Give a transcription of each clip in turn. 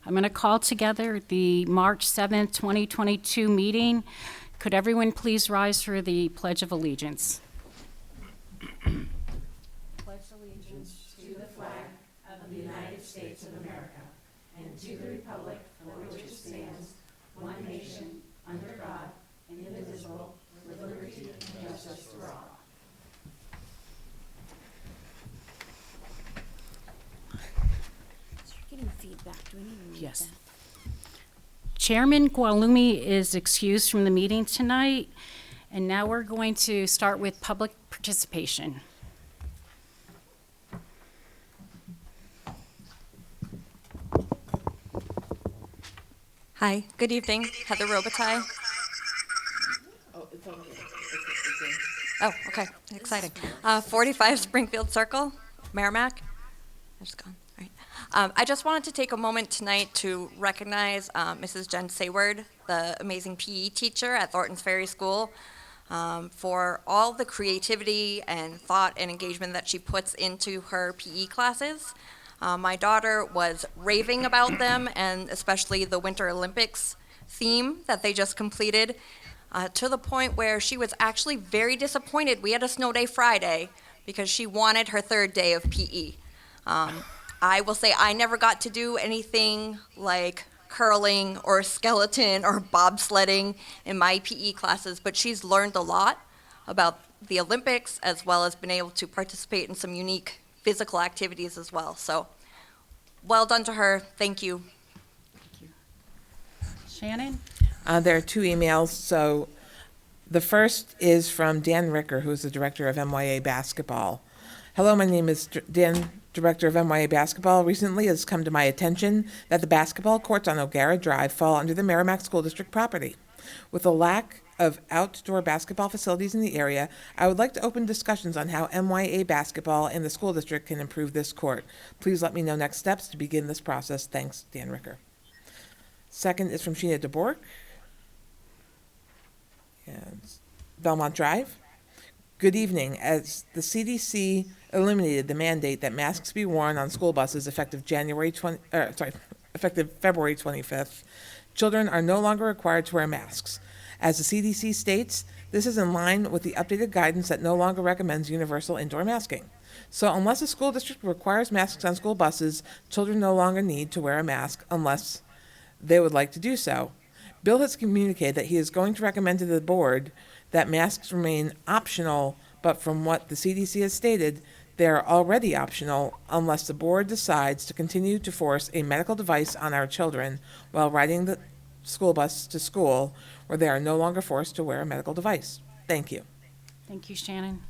I'm going to call together the March 7th, 2022 meeting. Could everyone please rise for the Pledge of Allegiance? Pledge allegiance to the flag of the United States of America and to the republic for which it stands, one nation, under God, indivisible, with liberty and justice for all. Getting feedback. Do we need to mute Yes. that? Chairman Gualumi is excused from the meeting tonight, and now we're going to start with public participation. Hi, good evening. Heather Robitaille. Oh, okay, exciting. 45 Springfield Circle, Merrimack. I've just gone. All right. I just wanted to take a moment tonight to recognize Mrs. Jen Sayward, the amazing PE teacher at Thornton's Ferry School, for all the creativity and thought and engagement that she puts into her PE classes. My daughter was raving about them, and especially the Winter Olympics theme that they just completed, to the point where she was actually very disappointed. We had a snow day Friday because she wanted her third day of PE. I will say I never got to do anything like curling or skeleton or bobsledding in my PE classes, but she's learned a lot about the Olympics as well as been able to participate in some unique physical activities as well. So well done to her. Thank you. Shannon? There are two emails. So the first is from Dan Ricker, who's the director of MYA basketball. Hello, my name is Dan, director of MYA basketball. Recently, it has come to my attention that the basketball courts on O'Gara Drive fall under the Merrimack School District property. With a lack of outdoor basketball facilities in the area, I would like to open discussions on how MYA basketball and the school district can improve this court. Please let me know next steps to begin this process. Thanks, Dan Ricker. Second is from Sheena DeBork. And Belmont Drive. Good evening. As the CDC eliminated the mandate that masks be worn on school buses effective effective February 25th, children are no longer required to wear masks. As the CDC states, this is in line with the updated guidance that no longer recommends universal indoor masking. So unless a school district requires masks on school buses, children no longer need to wear a mask unless they would like to do so. Bill has communicated that he is going to recommend to the board that masks remain optional, but from what the CDC has stated, they are already optional unless the board decides to continue to force a medical device on our children while riding the school bus to school, where they are no longer forced to wear a medical device. Thank you. Thank you, Shannon.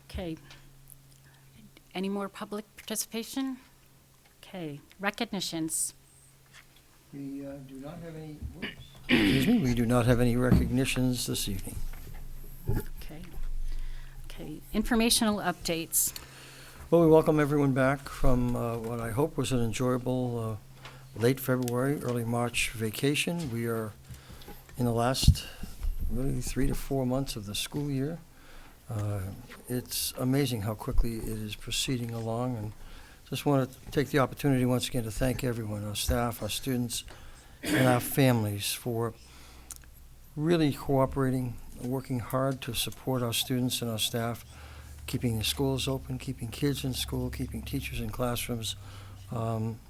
Okay. Any more public participation? Okay. Recognitions. We do not have any, excuse me, we do not have any recognitions this evening. Okay. Okay. Informational updates. Well, we welcome everyone back from what I hope was an enjoyable late February, early March vacation. We are in the last really 3 to 4 months of the school year. It's amazing how quickly it is proceeding along, and just want to take the opportunity once again to thank everyone, our staff, our students, and our families for really cooperating, working hard to support our students and our staff, keeping the schools open, keeping kids in school, keeping teachers in classrooms.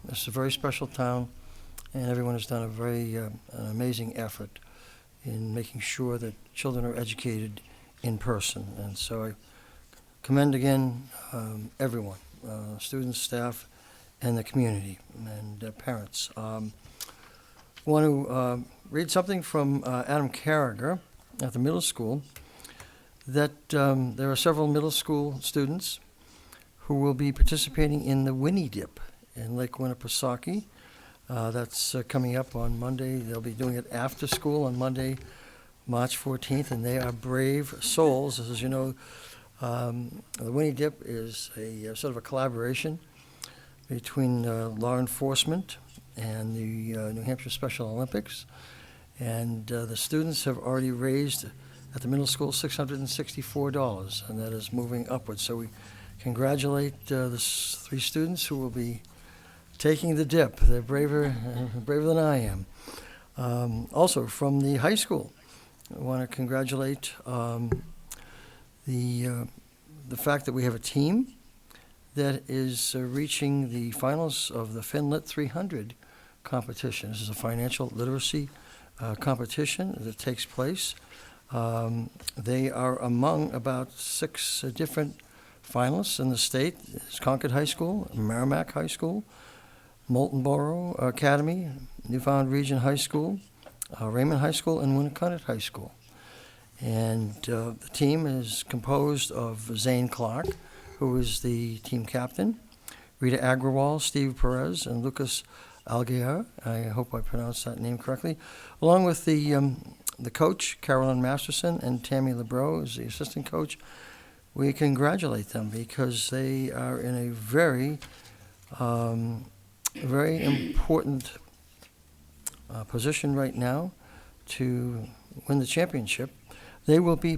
It's a very special town, and everyone has done a very an amazing effort in making sure that children are educated in person. And so I commend again everyone, students, staff, and the community, and parents. Want to read something from Adam Carragher at the middle school, that there are several middle school students who will be participating in the Winnie Dip in Lake Winnipesaukee. That's coming up on Monday. They'll be doing it after school on Monday, March 14th, and they are brave souls. As you know, the Winnie Dip is a sort of a collaboration between law enforcement and the New Hampshire Special Olympics. And the students have already raised at the middle school $664, and that is moving upwards. So we congratulate the 3 students who will be taking the dip. They're braver than I am. Also, from the high school, I want to congratulate the fact that we have a team that is reaching the finals of the FinLit 300 competition. This is a financial literacy competition that takes place. They are among about 6 different finalists in the state. It's Concord High School, Merrimack High School, Moulton Borough Academy, Newfound Region High School, Raymond High School, and Winnacunnet High School. And the team is composed of Zane Clark, who is the team captain, Rita Agrawal, Steve Perez, and Lucas Alguer. I hope I pronounced that name correctly, along with the coach, Carolyn Masterson, and Tammy LeBreau is the assistant coach. We congratulate them because they are in a very, very important position right now to win the championship. They will be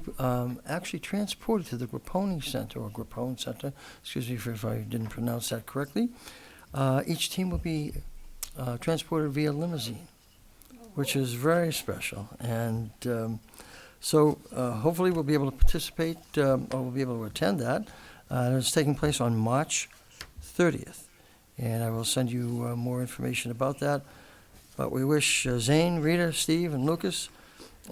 actually transported to the Grappone Center, or Grappone Center, excuse me if I didn't pronounce that correctly. Each team will be transported via limousine, which is very special. And so hopefully we'll be able to participate, or we'll be able to attend that. It's taking place on March 30th. And I will send you more information about that. But we wish Zane, Rita, Steve, and Lucas,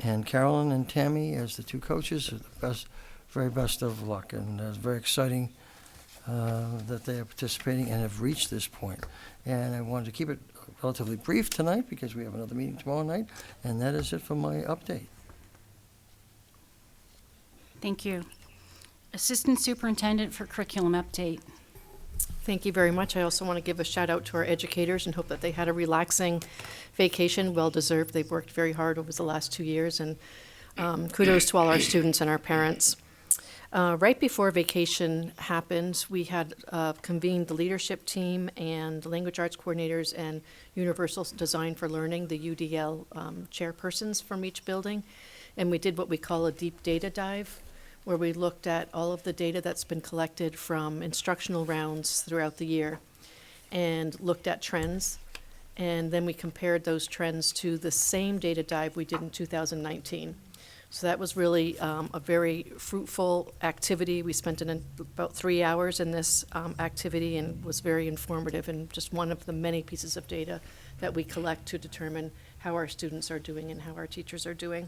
and Carolyn and Tammy, as the 2 coaches, the very best of luck. And it's very exciting that they are participating and have reached this point. And I wanted to keep it relatively brief tonight because we have another meeting tomorrow night. And that is it for my update. Thank you. Assistant Superintendent for Curriculum Update. Thank you very much. I also want to give a shout out to our educators and hope that they had a relaxing vacation, well deserved. They've worked very hard over the last 2 years, and kudos to all our students and our parents. Right before vacation happened, we had convened the leadership team and language arts coordinators and Universal Design for Learning, the UDL chairpersons from each building, and we did what we call a deep data dive, where we looked at all of the data that's been collected from instructional rounds throughout the year and looked at trends. And then we compared those trends to the same data dive we did in 2019. So that was really a very fruitful activity. We spent about 3 hours in this activity and was very informative, and just one of the many pieces of data that we collect to determine how our students are doing and how our teachers are doing.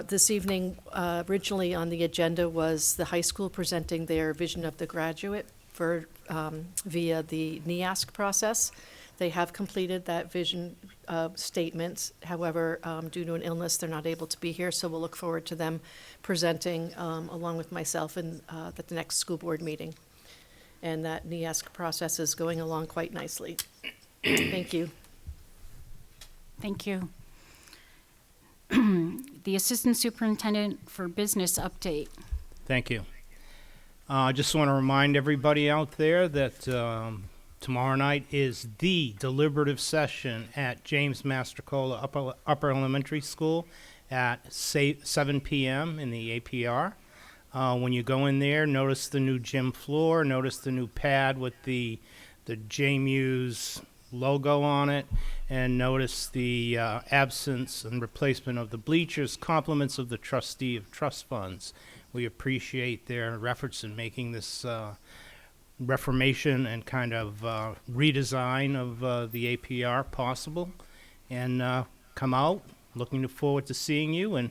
This evening, originally on the agenda was the high school presenting their vision of the graduate for via the NEASC process. They have completed that vision statement. However, due to an illness, they're not able to be here, so we'll look forward to them presenting along with myself at the next school board meeting. And that NEASC process is going along quite nicely. Thank you. Thank you. The Assistant Superintendent for Business Update. Thank you. I just want to remind everybody out there that tomorrow night is the deliberative session at James Mastercola Upper Elementary School at 7 p.m. in the APR. When you go in there, notice the new gym floor, notice the new pad with the JMU's logo on it, and notice the absence and replacement of the bleachers, compliments of the trustee of trust funds. We appreciate their efforts in making this reformation and kind of redesign of the APR possible. And come out, looking forward to seeing you, and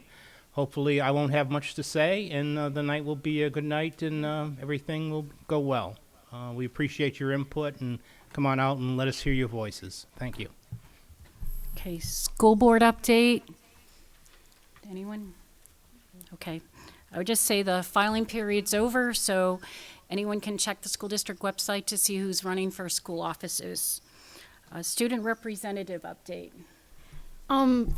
hopefully I won't have much to say, and the night will be a good night, and everything will go well. We appreciate your input, and come on out and let us hear your voices. Thank you. Okay, school board update. Anyone? Okay. I would just say the filing period's over, so anyone can check the school district website to see who's running for school offices. Student representative update.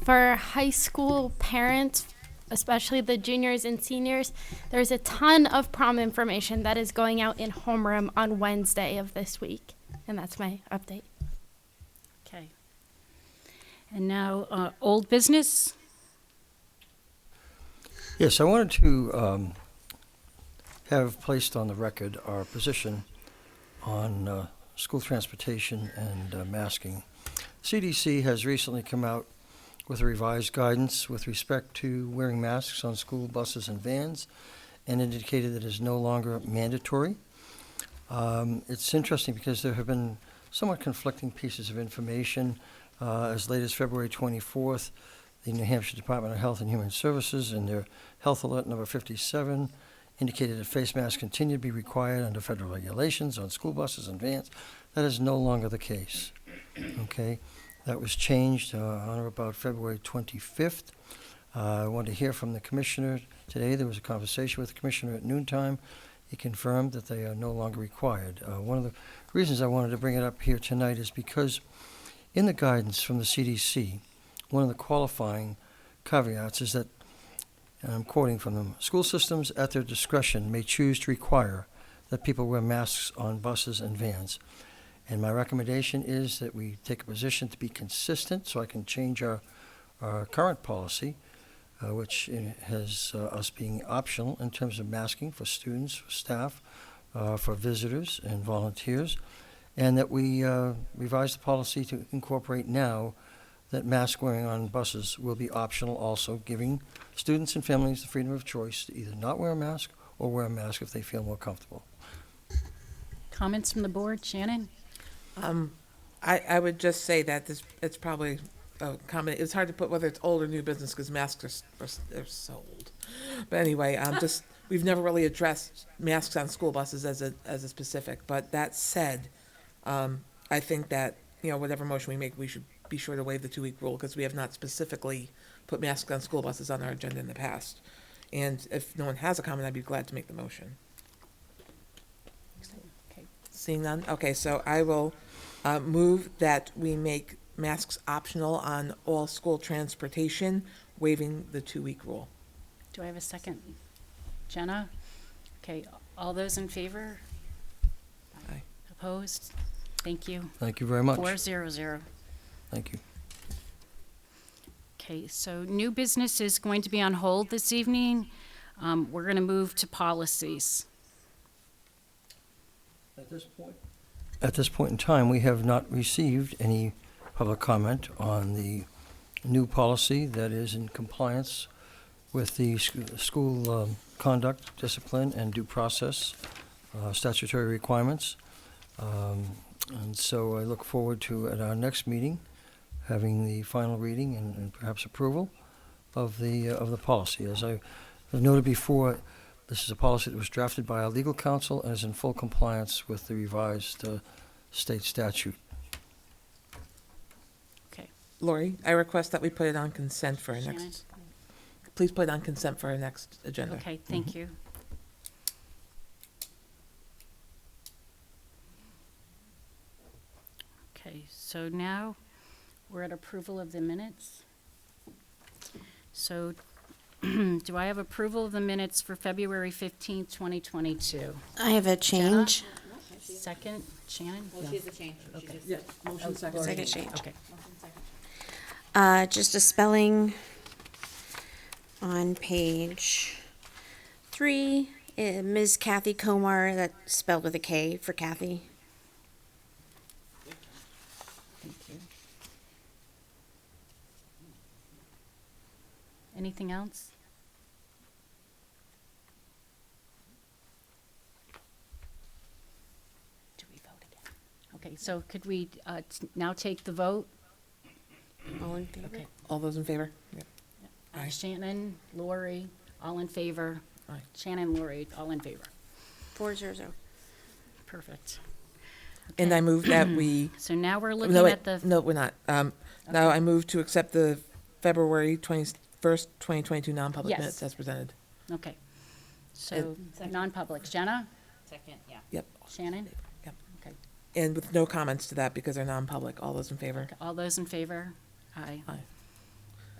For high school parents, especially the juniors and seniors, there's a ton of prom information that is going out in homeroom on Wednesday of this week. And that's my update. Okay. And now, old business. Yes, I wanted to have placed on the record our position on school transportation and masking. CDC has recently come out with a revised guidance with respect to wearing masks on school buses and vans, and indicated that it is no longer mandatory. It's interesting because there have been somewhat conflicting pieces of information. As late as February 24th, the New Hampshire Department of Health and Human Services, in their Health Alert number 57, indicated that face masks continue to be required under federal regulations on school buses and vans. That is no longer the case. Okay, that was changed on or about February 25th. I wanted to hear from the commissioner today. There was a conversation with the commissioner at noontime. He confirmed that they are no longer required. One of the reasons I wanted to bring it up here tonight is because in the guidance from the CDC, one of the qualifying caveats is that, and I'm quoting from them, school systems at their discretion may choose to require that people wear masks on buses and vans. And my recommendation is that we take a position to be consistent so I can change our current policy, which has us being optional in terms of masking for students, for staff, for visitors and volunteers, and that we revise the policy to incorporate now that mask wearing on buses will be optional also, giving students and families the freedom of choice to either not wear a mask or wear a mask if they feel more comfortable. Comments from the board? Shannon? I would just say that it's probably a comment. It's hard to put whether it's old or new business because masks are so old. But anyway, we've never really addressed masks on school buses as a specific. But that said, I think that, whatever motion we make, we should be sure to waive the 2-week rule because we have not specifically put masks on school buses on our agenda in the past. And if no one has a comment, I'd be glad to make the motion. Okay. Seeing none? Okay, so I will move that we make masks optional on all school transportation, waiving the 2-week rule. Do I have a second? Jenna? Okay, all those in favor? Aye. Opposed? Thank you. Thank you very much. 400. Thank you. Okay, so new business is going to be on hold this evening. We're going to move to policies. At this point in time, we have not received any public comment on the new policy that is in compliance with the school conduct, discipline, and due process statutory requirements. And so I look forward to, at our next meeting, having the final reading and perhaps approval of the policy. As I have noted before, this is a policy that was drafted by our legal counsel and is in full compliance with the revised state statute. Okay. Lori, I request that we put it on consent for our Shannon? next. Please put it on consent for our next agenda. Okay, thank you. Okay, so now we're at approval of the minutes. So do I have approval of the minutes for February 15th, 2022? I have a change. Second, Shannon? Well, she's a change. Okay. Yeah, motion second. Second change. Okay. Just a spelling on page 3. Ms. Kathy Komar, that's spelled with a K for Kathy. Thank you. Anything else? Do we vote again? Okay, so could we now take the vote? All in favor? Okay. All those in favor? Yep. Aye. Shannon, Lori, all in favor? Aye. Shannon, Lori, all in favor? 400. Perfect. And I move that we. So now we're looking No, wait, at the. no, we're not. Now I move to accept the February 21st, 2022 non-public Yes. minutes as presented. Okay. So non-public. Jenna? Second, yeah. Yep. Shannon? Yep. Okay. And with no comments to that because they're non-public. All those in favor? All those in favor? Aye. Aye.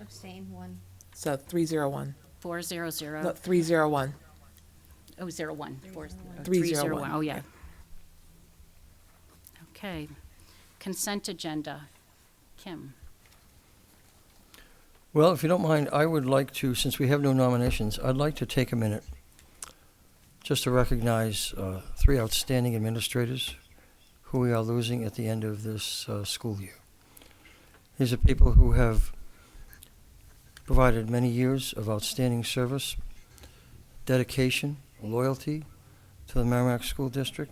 Abstain, 1. So 301. 400. No, 301. Oh, 01. 301. 301. Oh, yeah. Okay. Consent agenda. Kim? Well, if you don't mind, I would like to, since we have no nominations, I'd like to take a minute just to recognize 3 outstanding administrators who we are losing at the end of this school year. These are people who have provided many years of outstanding service, dedication, loyalty to the Merrimack School District,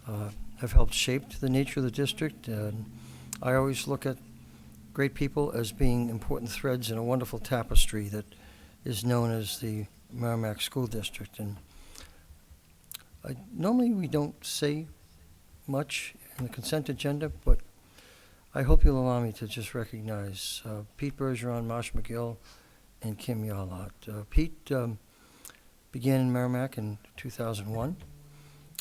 have helped shape the nature of the district. And I always look at great people as being important threads in a wonderful tapestry that is known as the Merrimack School District. And normally we don't say much in the consent agenda, but I hope you'll allow me to just recognize Pete Bergeron, Marsh Mcgill, and Kim Yarlott. Pete began in Merrimack in 2001.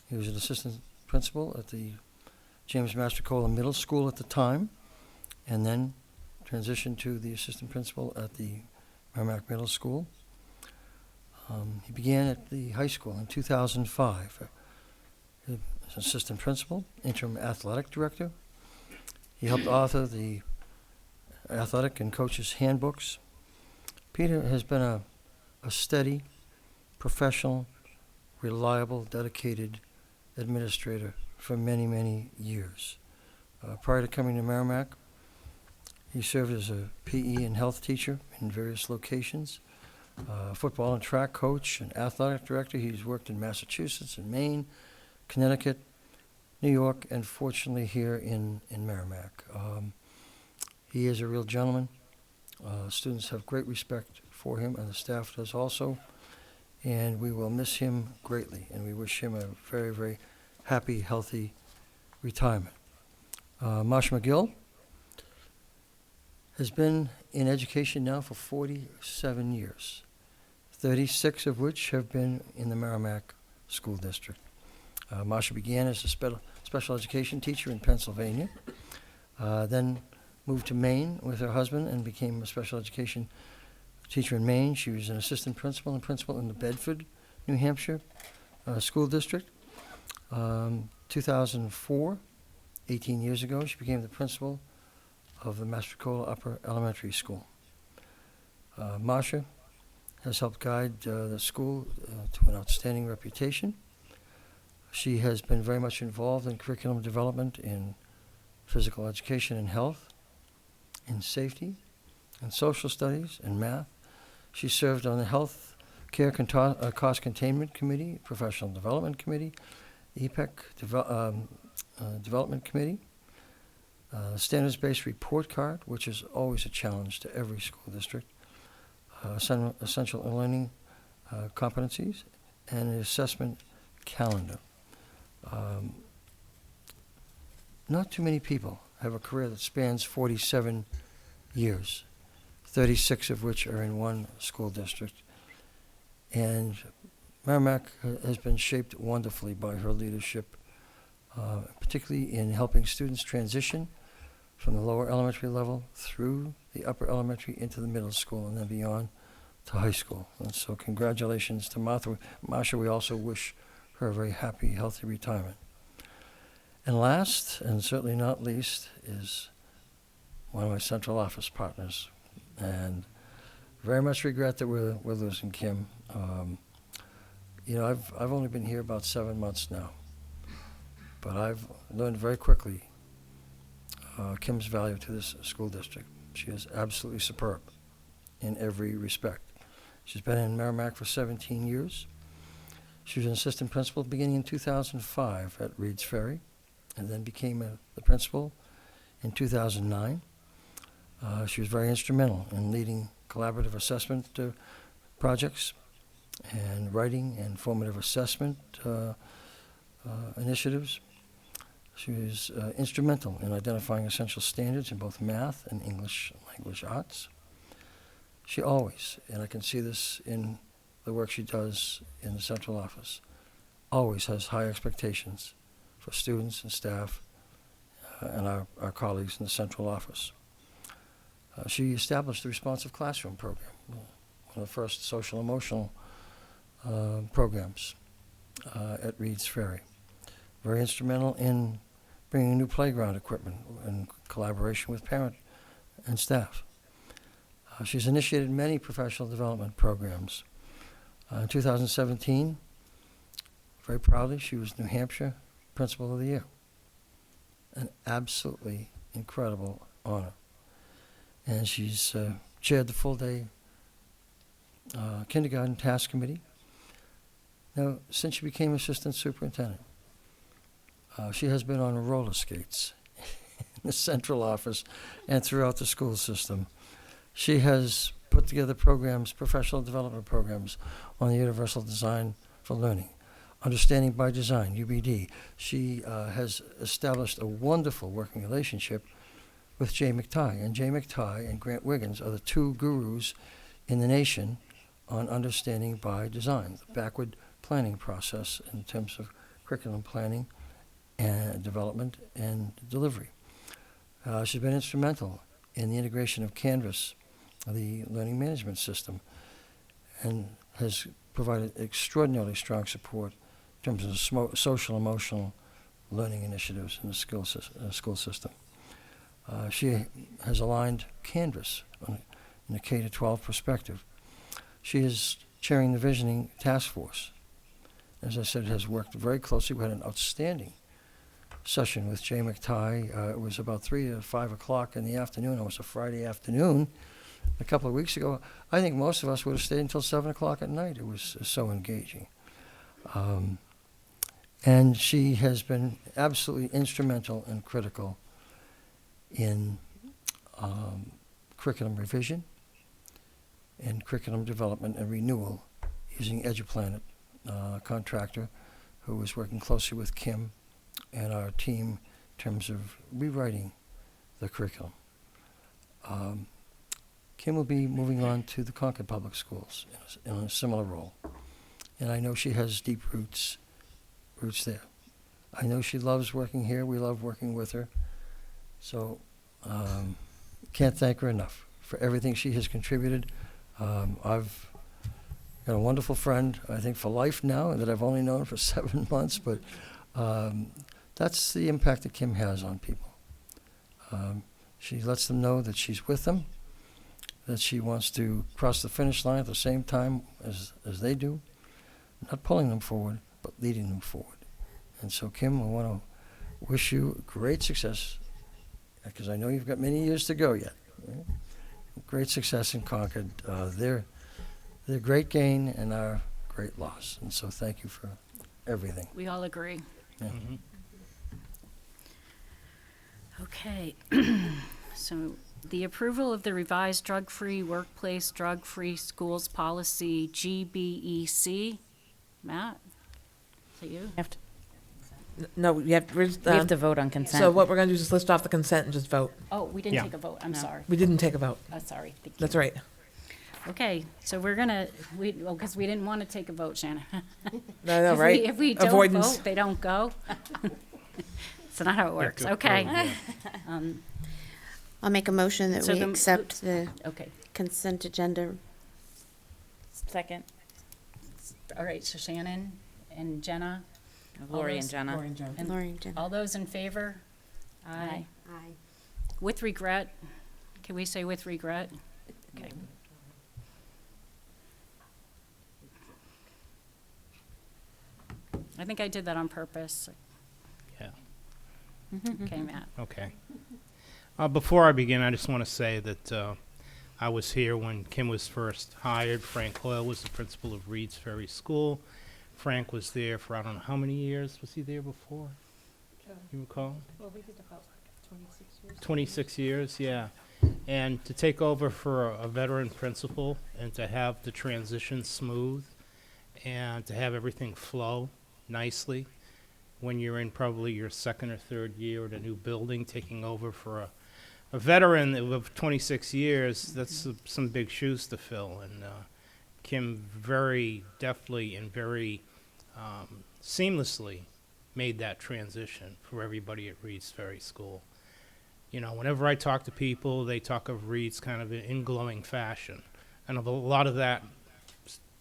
He was an assistant principal at the James Master Middle School at the time, and then transitioned to the assistant principal at the Merrimack Middle School. He began at the high school in 2005 as assistant principal, interim athletic director. He helped author the athletic and coaches handbooks. Peter has been a steady, professional, reliable, dedicated administrator for many, many years. Prior to coming to Merrimack, he served as a PE and health teacher in various locations, football and track coach and athletic director. He's worked in Massachusetts and Maine, Connecticut, New York, and fortunately here in Merrimack. He is a real gentleman. Students have great respect for him, and the staff does also. And we will miss him greatly, and we wish him a very, very happy, healthy retirement. Marsh Mcgill has been in education now for 47 years, 36 of which have been in the Merrimack School District. Marsha began as a special education teacher in Pennsylvania, then moved to Maine with her husband and became a special education teacher in Maine. She was an assistant principal and principal in the Bedford, New Hampshire School District. 2004, 18 years ago, she became the principal of the Mastrocola Upper Elementary School. Marsha has helped guide the school to an outstanding reputation. She has been very much involved in curriculum development in physical education and health, in safety, in social studies, and math. She served on the Health Care Cost Containment Committee, Professional Development Committee, EPEC Development Committee, Standards-Based Report Card, which is always a challenge to every school district, Essential Learning Competencies, and an assessment calendar. Not too many people have a career that spans 47 years, 36 of which are in one school district. And Merrimack has been shaped wonderfully by her leadership, particularly in helping students transition from the lower elementary level through the upper elementary into the middle school and then beyond to high school. And so congratulations to Marsha. We also wish her a very happy, healthy retirement. And last, and certainly not least, is one of my central office partners. And very much regret that we're losing Kim. You know, I've only been here about 7 months now, but I've learned very quickly Kim's value to this school district. She is absolutely superb in every respect. She's been in Merrimack for 17 years. She was an assistant principal beginning in 2005 at Reed's Ferry, and then became the principal in 2009. She was very instrumental in leading collaborative assessment projects and writing and formative assessment initiatives. She was instrumental in identifying essential standards in both math and English language arts. She always, and I can see this in the work she does in the central office, always has high expectations for students and staff and our colleagues in the central office. She established the Responsive Classroom program, one of the first social-emotional programs at Reed's Ferry. Very instrumental in bringing new playground equipment in collaboration with parent and staff. She's initiated many professional development programs. In 2017, very proudly, she was New Hampshire Principal of the Year. an absolutely incredible honor. And she's chaired the full-day kindergarten task committee. Now, since she became assistant superintendent, she has been on roller skates in the central office and throughout the school system. She has put together programs, professional development programs on the Universal Design for Learning. Understanding by Design, UBD. She has established a wonderful working relationship with Jay McTighe. And Jay McTighe and Grant Wiggins are the two gurus in the nation on understanding by design, the backward planning process in terms of curriculum planning and development and delivery. She's been instrumental in the integration of Canvas, the learning management system, and has provided extraordinarily strong support in terms of social emotional learning initiatives in the school system. She has aligned Canvas in a K-12 perspective. She is chairing the visioning task force. As I said, has worked very closely. We had an outstanding session with Jay McTighe. It was about 3 to 5 o'clock in the afternoon. It was a Friday afternoon a couple of weeks ago. I think most of us would have stayed until 7 o'clock at night. It was so engaging. And she has been absolutely instrumental and critical in curriculum revision and curriculum development and renewal using EduPlanet contractor who was working closely with Kim and our team in terms of rewriting the curriculum. Kim will be moving on to the Concord Public Schools in a similar role. And I know she has deep roots there. I know she loves working here. We love working with her. So can't thank her enough for everything she has contributed. I've got a wonderful friend, I think, for life now, that I've only known for 7 months, but that's the impact that Kim has on people. She lets them know that she's with them, that she wants to cross the finish line at the same time as they do, not pulling them forward, but leading them forward. And so, Kim, I want to wish you great success, because I know you've got many years to go yet. Right? Great success in Concord. They're great gain and our great loss. And so thank you for everything. We all agree. Yeah. Mm-hmm. Okay. So the approval of the revised drug-free workplace, drug-free schools policy, GBEC. Matt, is it you? No, you have, We have to vote on consent. so what we're gonna do is just list off the consent and just vote. Oh, we didn't Yeah. take a vote. I'm No. sorry. We didn't take a vote. Sorry. Thank you. That's right. Okay, so we're because we didn't want to take a vote, Shannon. No, right? If we don't Avoidance. vote, they don't go. It's not how it works. Okay. I'll make a motion that So we the- accept the Okay. consent agenda. Second, All right, so Shannon and Jenna. Lori and those- Jenna. And Lori and Jen. all those in favor? Aye. Aye. With regret? Can we say with regret? Okay. I think I did that on purpose. Yeah. Okay, Matt. Okay. Before I begin, I just want to say that I was here when Kim was first hired. Frank Hoyle was the principal of Reed's Ferry School. Frank was there for I don't know how many years. Was he there before? You recall? Well, we did about 26 years. 26 years, yeah. And to take over for a veteran principal and to have the transition smooth and to have everything flow nicely when you're in probably your second or third year at a new building, taking over for a veteran of 26 years, that's some big shoes to fill. And Kim very deftly and very seamlessly made that transition for everybody at Reed's Ferry School. You know, whenever I talk to people, they talk of Reed's kind of in glowing fashion. And a lot of that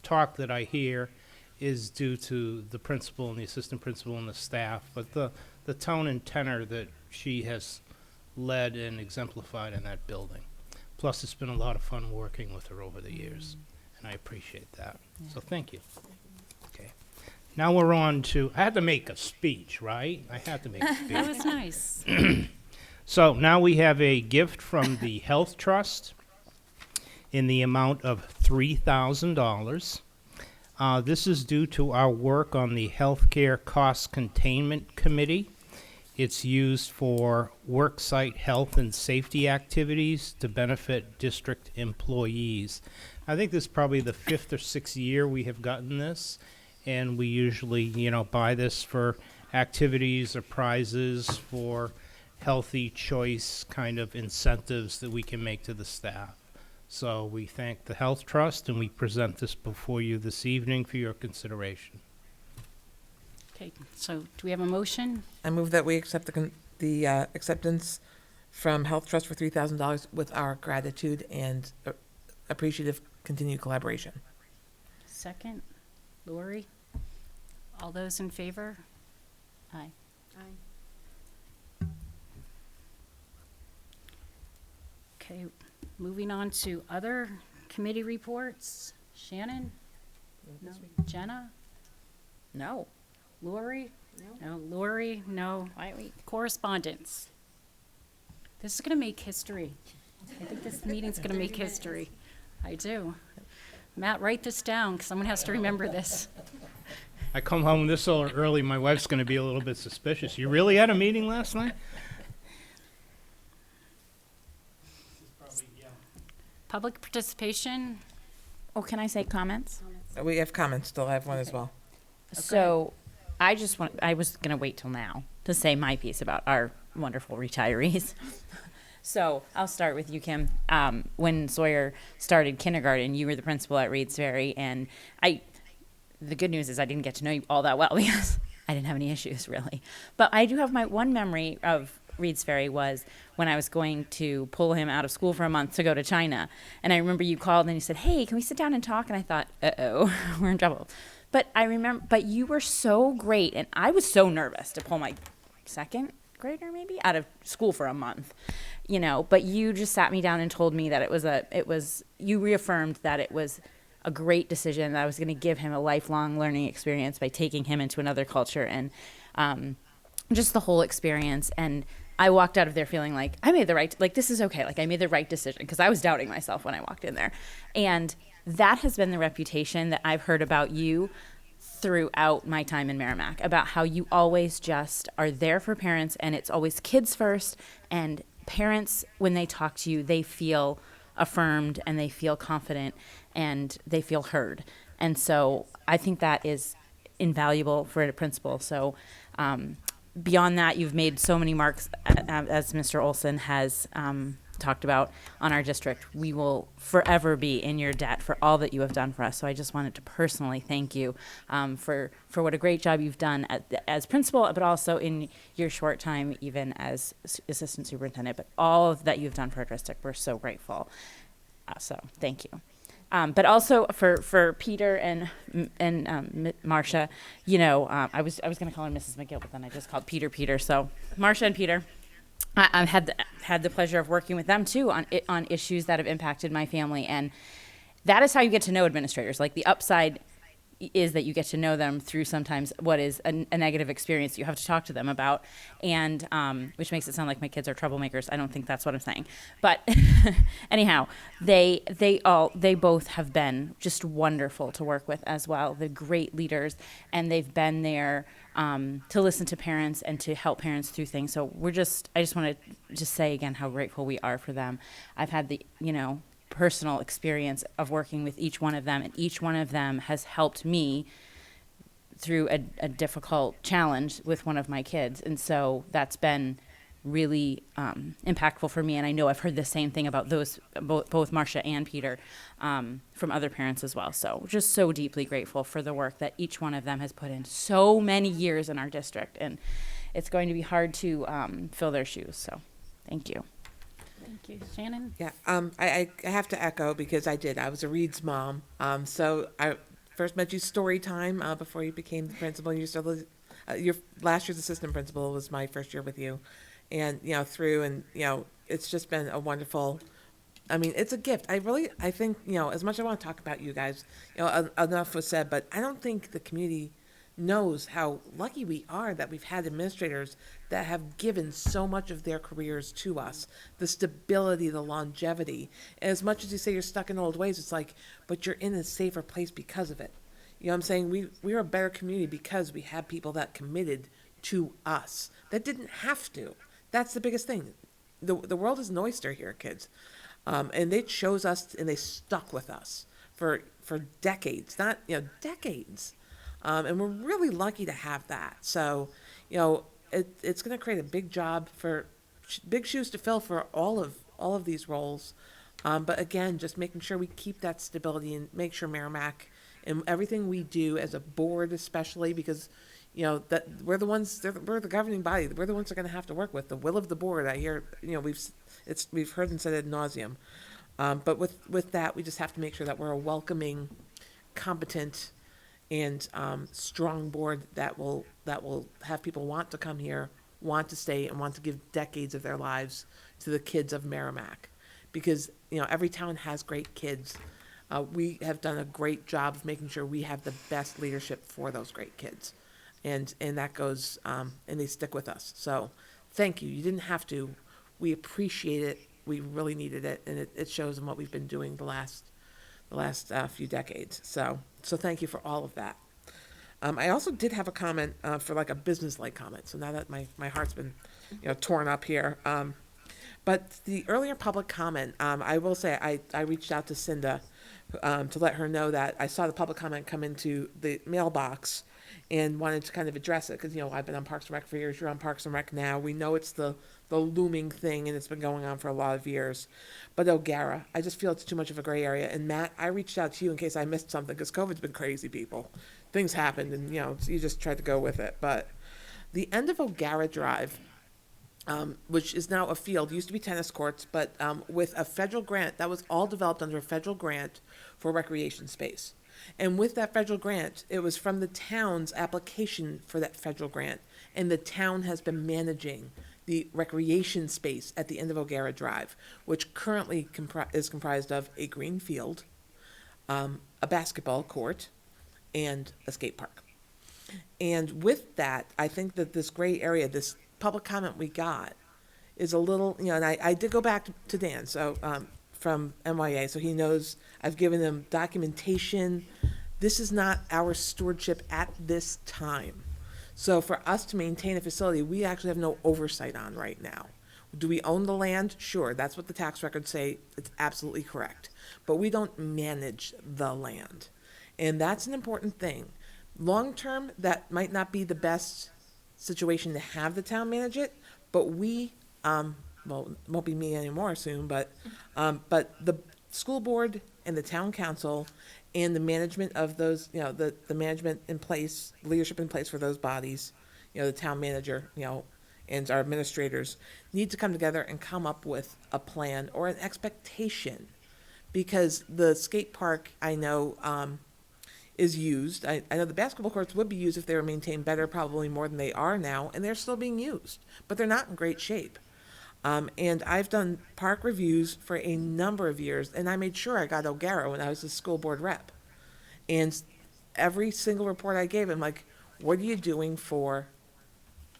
talk that I hear is due to the principal and the assistant principal and the staff, but the tone and tenor that she has led and exemplified in that building. Plus, it's been a lot of fun working with her over the years, and I appreciate that. So thank you. Okay. Now we're on to, I had to make a speech, right? I had to make a speech. That was nice. So now we have a gift from the Health Trust in the amount of $3,000. This is due to our work on the Healthcare Cost Containment Committee. It's used for worksite health and safety activities to benefit district employees. I think this is probably the 5th or 6th year we have gotten this, and we usually, buy this for activities or prizes for healthy choice kind of incentives that we can make to the staff. So we thank the Health Trust, and we present this before you this evening for your consideration. Okay, so do we have a motion? I move that we accept the acceptance from Health Trust for $3,000 with our gratitude and appreciative continued collaboration. Second. Lori? All those in favor? Aye. Okay, moving on to other committee reports. Shannon? No. Jenna? No. Lori? No. Lori? No. Why we? Correspondence. This is going to make history. I think this meeting's going to make history. I do. Matt, write this down, because someone has to remember this. I come home this early, my wife's going to be a little bit suspicious. You really had a meeting last night? Public participation. Oh, can I say comments? We have comments, still have one as well. So I was going to wait till now to say my piece about our wonderful retirees. So I'll start with you, Kim. When Sawyer started kindergarten, you were the principal at Reed's Ferry, and the good news is I didn't get to know you all that well because I didn't have any issues really. But I do have my one memory of Reed's Ferry was when I was going to pull him out of school for a month to go to China. And I remember you called and you said, "Hey, can we sit down and talk?" And I thought, uh-oh, we're in trouble. But but you were so great, and I was so nervous to pull my second grader maybe out of school for a month, but you just sat me down and told me that you reaffirmed that it was a great decision, that I was going to give him a lifelong learning experience by taking him into another culture and just the whole experience. And I walked out of there feeling like I made the right, this is okay. I made the right decision because I was doubting myself when I walked in there. And that has been the reputation that I've heard about you throughout my time in Merrimack, about how you always just are there for parents, and it's always kids first, and parents, when they talk to you, they feel affirmed and they feel confident and they feel heard. And so I think that is invaluable for a principal. So beyond that, you've made so many marks, as Mr. Olson has talked about, on our district. We will forever be in your debt for all that you have done for us. So I just wanted to personally thank you for what a great job you've done as principal, but also in your short time even as assistant superintendent. But all of that you've done for our district, we're so grateful. So thank you. But also for Peter and Marcia, I was going to call her Mrs. McGill, but then I just called Peter. So Marcia and Peter, I've had the pleasure of working with them too on issues that have impacted my family, and that is how you get to know administrators. The upside is that you get to know them through sometimes what is a negative experience you have to talk to them about, and which makes it sound like my kids are troublemakers. I don't think that's what I'm saying, but anyhow, they both have been just wonderful to work with as well. They're great leaders, and they've been there to listen to parents and to help parents through things. So I just want to just say again how grateful we are for them. I've had the personal experience of working with each one of them, and each one of them has helped me through a difficult challenge with one of my kids. And so that's been really impactful for me, and I know I've heard the same thing about both Marcia and Peter from other parents as well. So just so deeply grateful for the work that each one of them has put in so many years in our district, and it's going to be hard to fill their shoes. So thank you. Thank you. Shannon? Yeah, I have to echo because I was a Reed's mom. So I first met you story time before you became the principal. You still, your last year's assistant principal was my first year with you. And, it's just been a wonderful, it's a gift. I think, as much as I want to talk about you guys, enough was said, but I don't think the community knows how lucky we are that we've had administrators that have given so much of their careers to us, the stability, the longevity. And as much as you say you're stuck in old ways, it's like, but you're in a safer place because of it. You know what I'm saying? We're a better community because we have people that committed to us that didn't have to. That's the biggest thing. The world is an oyster here, kids. And they chose us and they stuck with us for decades, not, decades. And we're really lucky to have that. So, it's going to create a big job for big shoes to fill for all of these roles. But again, just making sure we keep that stability and make sure Merrimack and everything we do as a board, especially because, that we're the governing body. We're the ones that are going to have to work with the will of the board. I hear, we've heard and said ad nauseum. But with that, we just have to make sure that we're a welcoming, competent, and strong board that will have people want to come here, want to stay, and want to give decades of their lives to the kids of Merrimack. Because, every town has great kids. We have done a great job of making sure we have the best leadership for those great kids. And that goes, and they stick with us. So thank you. You didn't have to. We appreciate it. We really needed it. And it shows in what we've been doing the last few decades. So thank you for all of that. I also did have a comment for like a business-like comment. So now that my heart's been, torn up here. But the earlier public comment, I will say I reached out to Cinda to let her know that I saw the public comment come into the mailbox and wanted to kind of address it because, I've been on Parks and Rec for years. You're on Parks and Rec now. We know it's the looming thing and it's been going on for a lot of years. But O'Gara, I just feel it's too much of a gray area. And Matt, I reached out to you in case I missed something because COVID's been crazy, people. Things happened and, you just tried to go with it. But the end of O'Gara Drive, which is now a field, used to be tennis courts, but with a federal grant, that was all developed under a federal grant for recreation space. And with that federal grant, it was from the town's application for that federal grant. And the town has been managing the recreation space at the end of O'Gara Drive, which currently is comprised of a green field, a basketball court, and a skate park. And with that, I think that this gray area, this public comment we got is a little, and I did go back to Dan, so from MYA, so he knows I've given him documentation. This is not our stewardship at this time. So for us to maintain a facility, we actually have no oversight on right now. Do we own the land? Sure, that's what the tax records say. It's absolutely correct. But we don't manage the land. And that's an important thing. Long term, that might not be the best situation to have the town manage it, but we, well, it won't be me anymore soon, but the school board and the town council and the management of those, the management in place, leadership in place for those bodies, the town manager, and our administrators need to come together and come up with a plan or an expectation, because the skate park, I know, is used. I know the basketball courts would be used if they were maintained better, probably more than they are now, and they're still being used, but they're not in great shape. And I've done park reviews for a number of years, and I made sure I got O'Gara when I was the school board rep. And every single report I gave him, like, what are you doing for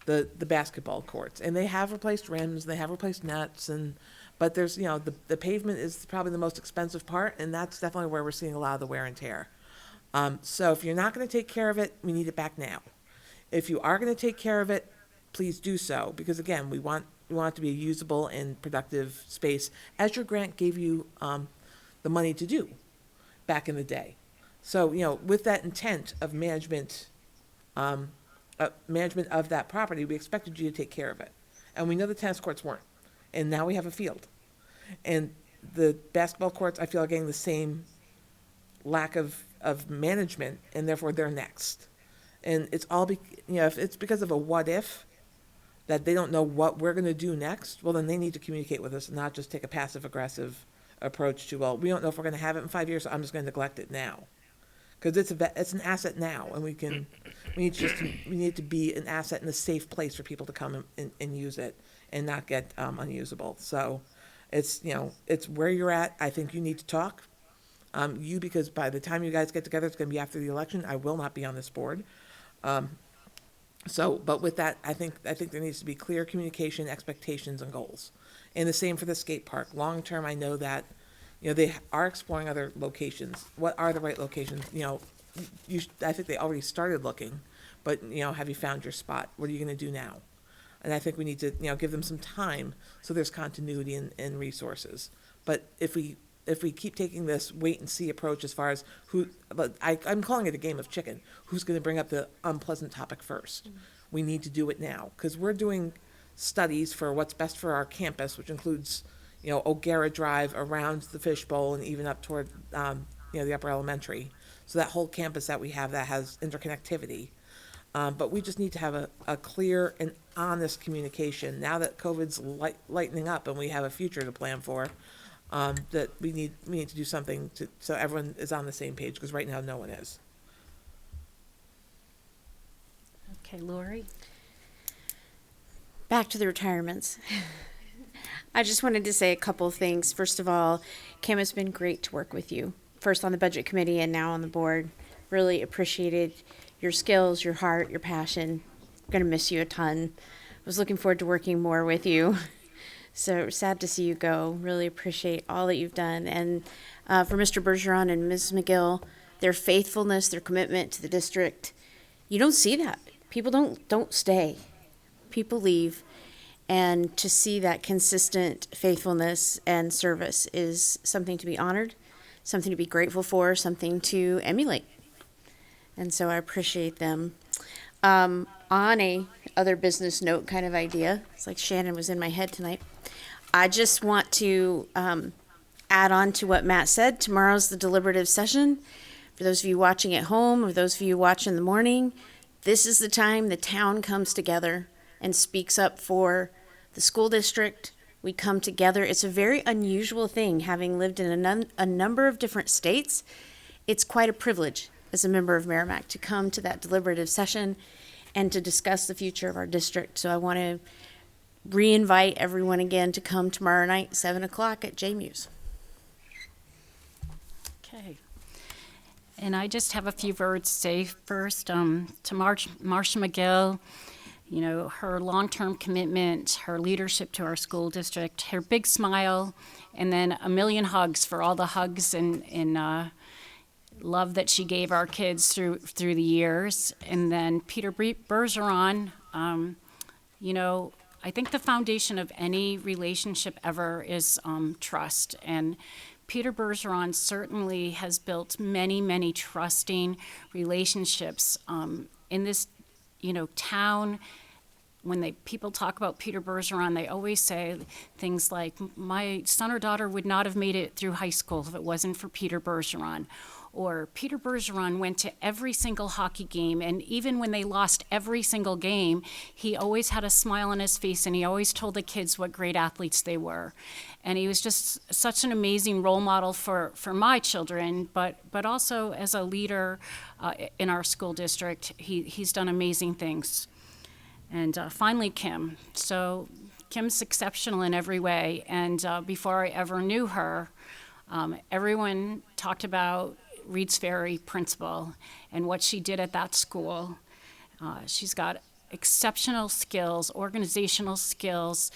the basketball courts? And they have replaced rims, they have replaced nets, but there's, the pavement is probably the most expensive part, and that's definitely where we're seeing a lot of the wear and tear. So if you're not going to take care of it, we need it back now. If you are going to take care of it, please do so, because again, we want it to be a usable and productive space, as your grant gave you the money to do back in the day. So, with that intent of management of that property, we expected you to take care of it. And we know the tennis courts weren't. And now we have a field. And the basketball courts, I feel, are getting the same lack of management, and therefore they're next. And it's all, if it's because of a what if, that they don't know what we're going to do next, well, then they need to communicate with us and not just take a passive-aggressive approach to, well, we don't know if we're going to have it in 5 years, so I'm just going to neglect it now. Because it's an asset now, and we need to be an asset in a safe place for people to come and use it and not get unusable. So it's where you're at. I think you need to talk. Because by the time you guys get together, it's going to be after the election. I will not be on this board. So, but with that, I think there needs to be clear communication, expectations, and goals. And the same for the skate park. Long term, I know that, they are exploring other locations. What are the right locations? I think they already started looking, but, have you found your spot? What are you gonna do now? And I think we need to, give them some time so there's continuity in resources. But if we keep taking this wait and see approach as far as I'm calling it a game of chicken. Who's going to bring up the unpleasant topic first? We need to do it now because we're doing studies for what's best for our campus, which includes, O'Gara Drive around the fishbowl and even up toward, the upper elementary. So that whole campus that we have that has interconnectivity. But we just need to have a clear and honest communication now that COVID's lightening up and we have a future to plan for. That we need to do something so everyone is on the same page, because right now no one is. Okay, Lori? Back to the retirements. I just wanted to say a couple of things. First of all, Kim, it's been great to work with you. First on the budget committee and now on the board. Really appreciated your skills, your heart, your passion. I'm going to miss you a ton. I was looking forward to working more with you. So sad to see you go. Really appreciate all that you've done. And for Mr. Bergeron and Ms. McGill, their faithfulness, their commitment to the district, you don't see that. People don't stay. People leave. And to see that consistent faithfulness and service is something to be honored, something to be grateful for, something to emulate. And so I appreciate them. On a other business note kind of idea, it's like Shannon was in my head tonight. I just want to add on to what Matt said. Tomorrow's the deliberative session. For those of you watching at home or those of you watching in the morning, this is the time the town comes together and speaks up for the school district. We come together. It's a very unusual thing. Having lived in a number of different states, it's quite a privilege as a member of Merrimack to come to that deliberative session and to discuss the future of our district. So I want to re-invite everyone again to come tomorrow night, 7 o'clock at JMU's. Okay. And I just have a few words to say first to Marsh Mcgill. Her long-term commitment, her leadership to our school district, her big smile, and then a million hugs for all the hugs and love that she gave our kids through the years. And then Peter Bergeron, I think the foundation of any relationship ever is trust. And Peter Bergeron certainly has built many, many trusting relationships in this, town. When people talk about Peter Bergeron, they always say things like, my son or daughter would not have made it through high school if it wasn't for Peter Bergeron. Or Peter Bergeron went to every single hockey game, and even when they lost every single game, he always had a smile on his face, and he always told the kids what great athletes they were. And he was just such an amazing role model for my children, but also as a leader in our school district. He's done amazing things. And finally, Kim. So Kim's exceptional in every way, and before I ever knew her, everyone talked about Reed's Ferry principal and what she did at that school. She's got exceptional skills, organizational skills.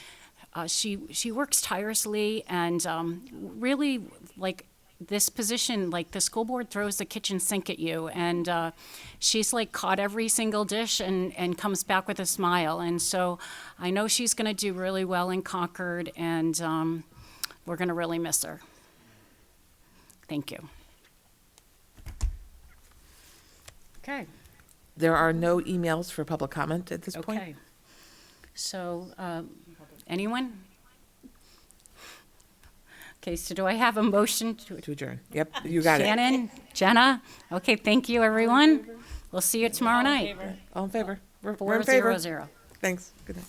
She works tirelessly and really, like, this position, like, the school board throws the kitchen sink at you, and she's like caught every single dish and comes back with a smile. And so I know she's going to do really well in Concord, and we're going to really miss her. Thank you. Okay. There are no emails for public comment at this point. Okay. So, anyone? Okay, so do I have a motion to adjourn? Yep, you got it. Shannon, Jenna? Okay, thank you, everyone. We'll see you tomorrow night. All in favor? We're in favor. 4-0. Thanks. Good night.